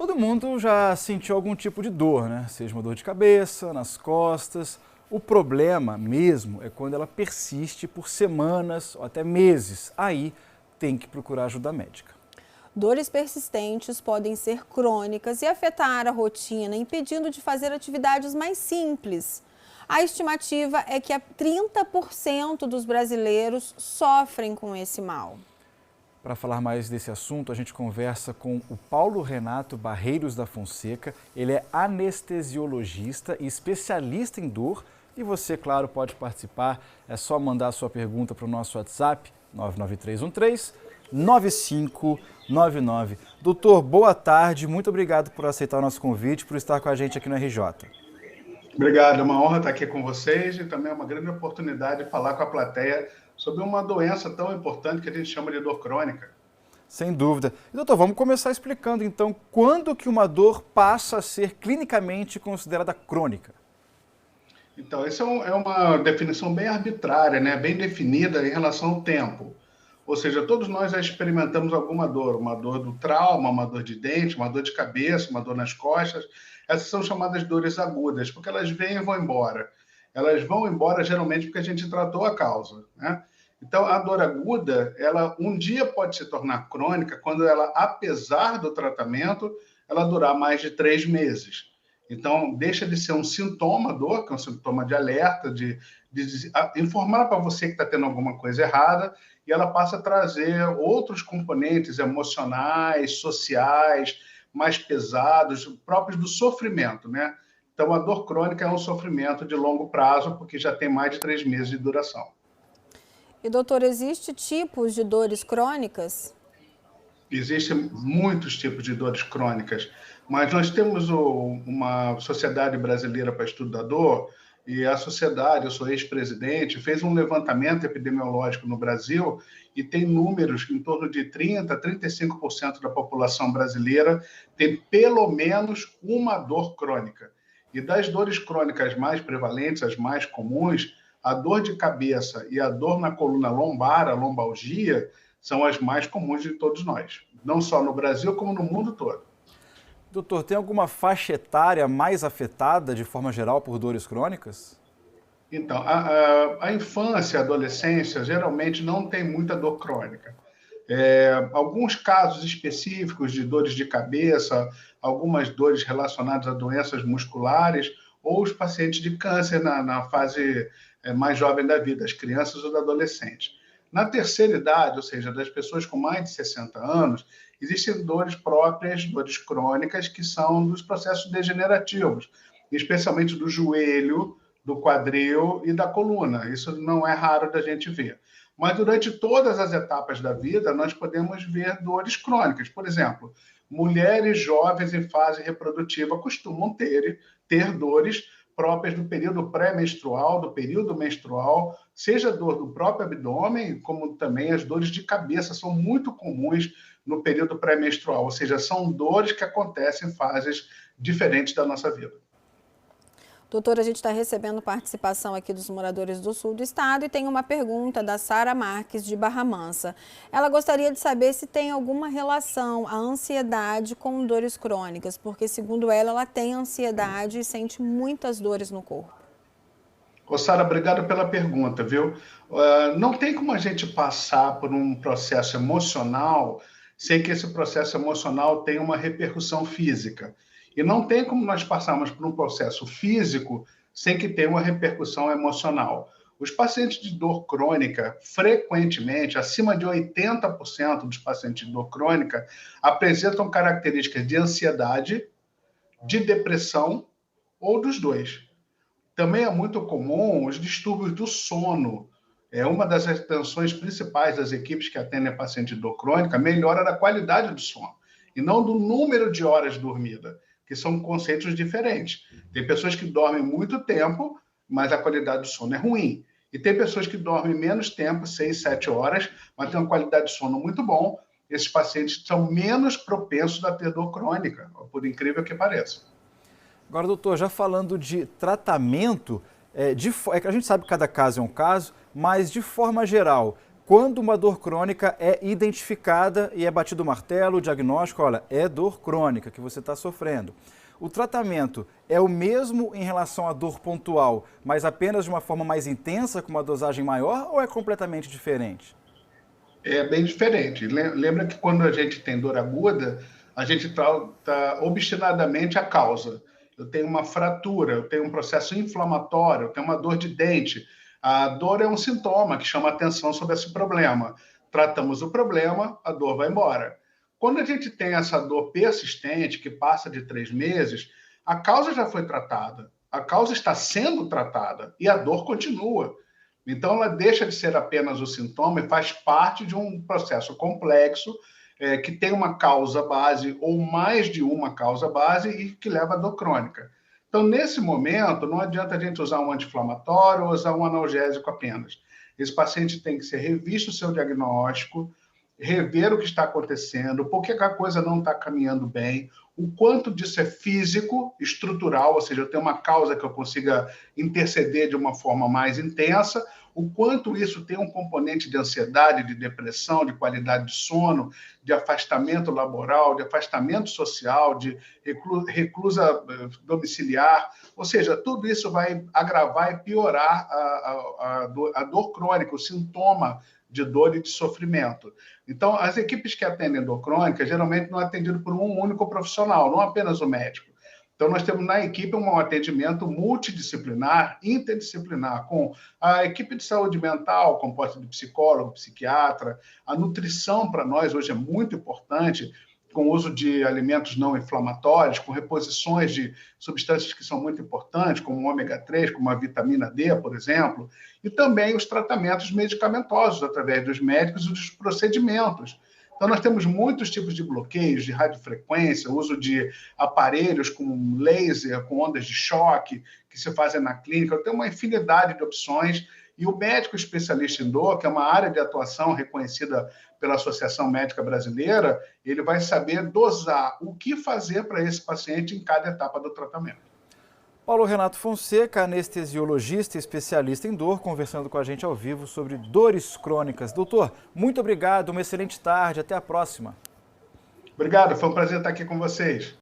Todo mundo já sentiu algum tipo de dor, né? Seja uma dor de cabeça, nas costas. O problema mesmo é quando ela persiste por semanas ou até meses. Aí tem que procurar ajuda médica. Dores persistentes podem ser crônicas e afetar a rotina, impedindo de fazer atividades mais simples. A estimativa é que 30% dos brasileiros sofrem com esse mal. Para falar mais desse assunto, a gente conversa com o Paulo Renato Barreiros da Fonseca. Ele é anestesiologista e especialista em dor. E você, claro, pode participar. É só mandar a sua pergunta para o nosso WhatsApp, 99313-9599. Doutor, boa tarde. Muito obrigado por aceitar o nosso convite, por estar com a gente aqui no RJ. Obrigado, é uma honra estar aqui com vocês e também é uma grande oportunidade de falar com a plateia sobre uma doença tão importante que a gente chama de dor crônica. Sem dúvida. E, doutor, vamos começar explicando então quando que uma dor passa a ser clinicamente considerada crônica. Então, essa é uma definição bem arbitrária, né? Bem definida em relação ao tempo. Ou seja, todos nós já experimentamos alguma dor, uma dor do trauma, uma dor de dente, uma dor de cabeça, uma dor nas costas. Essas são chamadas dores agudas, porque elas vêm e vão embora. Elas vão embora geralmente porque a gente tratou a causa, né? Então, a dor aguda, ela um dia pode se tornar crônica quando ela, apesar do tratamento, ela durar mais de 3 meses. Então, deixa de ser um sintoma dor, que é um sintoma de alerta, de informar para você que está tendo alguma coisa errada, e ela passa a trazer outros componentes emocionais, sociais, mais pesados, próprios do sofrimento, né? Então, a dor crônica é um sofrimento de longo prazo, porque já tem mais de 3 meses de duração. E, doutor, existem tipos de dores crônicas? Existem muitos tipos de dores crônicas, mas nós temos uma Sociedade Brasileira para Estudo da Dor, e a sociedade, eu sou ex-presidente, fez um levantamento epidemiológico no Brasil e tem números em torno de 30% a 35% da população brasileira tem pelo menos uma dor crônica. E das dores crônicas mais prevalentes, as mais comuns, a dor de cabeça e a dor na coluna lombar, a lombalgia, são as mais comuns de todos nós, não só no Brasil, como no mundo todo. Doutor, tem alguma faixa etária mais afetada, de forma geral, por dores crônicas? Então, a infância, a adolescência, geralmente não tem muita dor crônica. Alguns casos específicos de dores de cabeça, algumas dores relacionadas a doenças musculares, ou os pacientes de câncer na fase mais jovem da vida, as crianças ou adolescentes. Na terceira idade, ou seja, das pessoas com mais de 60 anos, existem dores próprias, dores crônicas, que são dos processos degenerativos, especialmente do joelho, do quadril e da coluna. Isso não é raro da gente ver. Mas durante todas as etapas da vida, nós podemos ver dores crônicas. Por exemplo, mulheres jovens em fase reprodutiva costumam ter dores próprias do período pré-menstrual, do período menstrual, seja dor do próprio abdômen, como também as dores de cabeça são muito comuns no período pré-menstrual, ou seja, são dores que acontecem em fases diferentes da nossa vida. Doutora, a gente está recebendo participação aqui dos moradores do sul do estado e tem uma pergunta da Sara Marques, de Barra Mansa. Ela gostaria de saber se tem alguma relação a ansiedade com dores crônicas, porque, segundo ela tem ansiedade e sente muitas dores no corpo. Ô, Sara, obrigado pela pergunta, viu? Não tem como a gente passar por um processo emocional sem que esse processo emocional tenha uma repercussão física. E não tem como nós passarmos por um processo físico sem que tenha uma repercussão emocional. Os pacientes de dor crônica, frequentemente, acima de 80% dos pacientes de dor crônica, apresentam características de ansiedade, de depressão ou dos dois. Também é muito comum os distúrbios do sono. Uma das atenções principais das equipes que atendem paciente de dor crônica, melhora da qualidade do sono, e não do número de horas dormidas, que são conceitos diferentes. Tem pessoas que dormem muito tempo, mas a qualidade do sono é ruim. E tem pessoas que dormem menos tempo, 6, 7 horas, mas têm uma qualidade de sono muito bom. Esses pacientes são menos propensos a ter dor crônica, por incrível que pareça. Agora, doutor, já falando de tratamento, que a gente sabe que cada caso é um caso, mas de forma geral, quando uma dor crônica é identificada e é batido o martelo, o diagnóstico, olha, é dor crônica que você está sofrendo. O tratamento é o mesmo em relação à dor pontual, mas apenas de uma forma mais intensa, com uma dosagem maior, ou é completamente diferente? É bem diferente. Lembra que quando a gente tem dor aguda, a gente trata obstinadamente a causa. Eu tenho uma fratura, eu tenho um processo inflamatório, eu tenho uma dor de dente. A dor é um sintoma que chama atenção sobre esse problema. Tratamos o problema, a dor vai embora. Quando a gente tem essa dor persistente, que passa de 3 meses, a causa já foi tratada, a causa está sendo tratada e a dor continua. Então, ela deixa de ser apenas o sintoma e faz parte de um processo complexo que tem uma causa base ou mais de uma causa base e que leva à dor crônica. Então, nesse momento, não adianta a gente usar um anti-inflamatório ou usar um analgésico apenas. Esse paciente tem que ser revisto o seu diagnóstico, rever o que está acontecendo, por que a coisa não está caminhando bem, o quanto disso é físico, estrutural, ou seja, eu tenho uma causa que eu consiga interceder de uma forma mais intensa, o quanto isso tem um componente de ansiedade, de depressão, de qualidade de sono, de afastamento laboral, de afastamento social, de reclusa domiciliar, ou seja, tudo isso vai agravar e piorar a dor crônica, o sintoma de dor e de sofrimento. Então, as equipes que atendem dor crônica geralmente não é atendido por um único profissional, não apenas o médico. Então, nós temos na equipe um atendimento multidisciplinar, interdisciplinar, com a equipe de saúde mental, composta de psicólogo, psiquiatra. A nutrição, para nós, hoje é muito importante, com o uso de alimentos não inflamatórios, com reposições de substâncias que são muito importantes, como o ômega 3, como a vitamina D, por exemplo, e também os tratamentos medicamentosos, através dos médicos e dos procedimentos. Então, nós temos muitos tipos de bloqueios, de radiofrequência, uso de aparelhos com laser, com ondas de choque, que se fazem na clínica. Tem uma infinidade de opções. E o médico especialista em dor, que é uma área de atuação reconhecida pela Associação Médica Brasileira, ele vai saber dosar o que fazer para esse paciente em cada etapa do tratamento. Paulo Renato Fonseca, anestesiologista e especialista em dor, conversando com a gente ao vivo sobre dores crônicas. Doutor, muito obrigado, uma excelente tarde, até a próxima. Obrigado, foi um prazer estar aqui com vocês.